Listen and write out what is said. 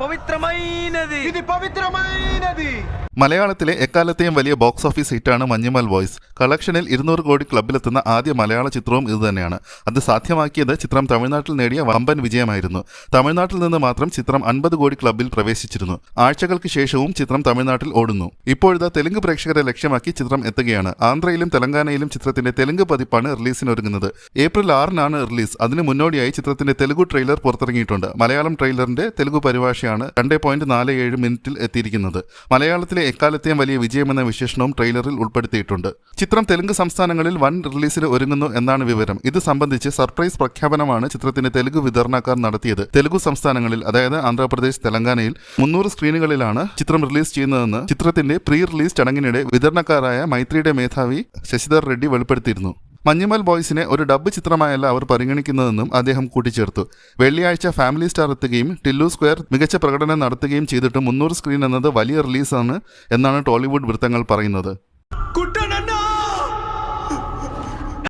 పవిత్రమైనది. മലയാളത്തിലെ എക്കാലത്തെയും വലിയ ബോക്സ് ഓഫീസ് ഹിറ്റാണ് മഞ്ഞുമൽ ബോയ്സ്. കളക്ഷനിൽ 200 കോടി ക്ലബിലെത്തുന്ന ആദ്യ മലയാള ചിത്രവും ഇതുതന്നെയാണ്. അത് സാധ്യമാക്കിയത് ചിത്രം തമിഴ്നാട്ടിൽ നേടിയ വമ്പൻ വിജയമായിരുന്നു. തമിഴ്നാട്ടിൽ നിന്ന് മാത്രം ചിത്രം 50 കോടി ക്ലബിൽ പ്രവേശിച്ചിരുന്നു. ആഴ്ചകൾക്ക് ശേഷവും ചിത്രം തമിഴ്നാട്ടിൽ ഓടുന്നു. ഇപ്പോഴത്തെ തെലുങ്ക് പ്രേക്ഷകരെ ലക്ഷ്യമാക്കി ചിത്രം എത്തുകയാണ്. ആന്ധ്രയിലും തെലങ്കാനയിലും ചിത്രത്തിന്റെ തെലുങ്ക് പതിപ്പാണ് റിലീസിനൊരുങ്ങുന്നത്. April 6-നാണ് release. അതിന് മുന്നോടിയായി ചിത്രത്തിന്റെ തെലുഗു ട്രെയിലർ പുറത്തിറങ്ങിയിട്ടുണ്ട്. മലയാളം ട്രെയിലറിന്റെ തെലുഗു പരിഭാഷയാണ് 2.47 മിനിറ്റിൽ എത്തിയിരിക്കുന്നത്. മലയാളത്തിലെ എക്കാലത്തെയും വലിയ വിജയമെന്ന വിശേഷണവും ട്രെയിലറിൽ ഉൾപ്പെടുത്തിയിട്ടുണ്ട്. ചിത്രം തെലുങ്ക് സംസ്ഥാനങ്ങളിൽ വൻ റിലീസിന് ഒരുങ്ങുന്നു എന്നാണ് വിവരം. ഇത് സംബന്ധിച്ച് സർപ്രൈസ് പ്രഖ്യാപനമാണ് ചിത്രത്തിന്റെ തെലുഗു വിതരണക്കാർ നടത്തിയത്. തെലുഗു സംസ്ഥാനങ്ങളിൽ, അതായത് ആന്ധ്രാപ്രദേശ്, തെലങ്കാനയിൽ 300 സ്ക്രീനുകളിലാണ് ചിത്രം റിലീസ് ചെയ്യുന്നതെന്ന് ചിത്രത്തിന്റെ പ്രീ റിലീസ് ചടങ്ങിനിടെ വിതരണക്കാരായ മൈത്രിയുടെ മേധാവി ശശിധർ റെഡ്ഡി വെളിപ്പെടുത്തിയിരുന്നു. മഞ്ഞുമൽ ബോയ്സിനെ ഒരു ഡബ്ബ് ചിത്രമായല്ല അവർ പരിഗണിക്കുന്നതെന്നും അദ്ദേഹം കൂട്ടിച്ചേർത്തു. വെള്ളിയാഴ്ച ഫാമിലി സ്റ്റാർ എത്തുകയും ടില്ലു സ്ക്വയർ മികച്ച പ്രകടനം നടത്തുകയും ചെയ്തിട്ട് 300 സ്ക്രീൻ എന്നത് വലിയ റിലീസാണ് എന്നാണ് ടോളിവുഡ് വൃത്തങ്ങൾ പറയുന്നത്.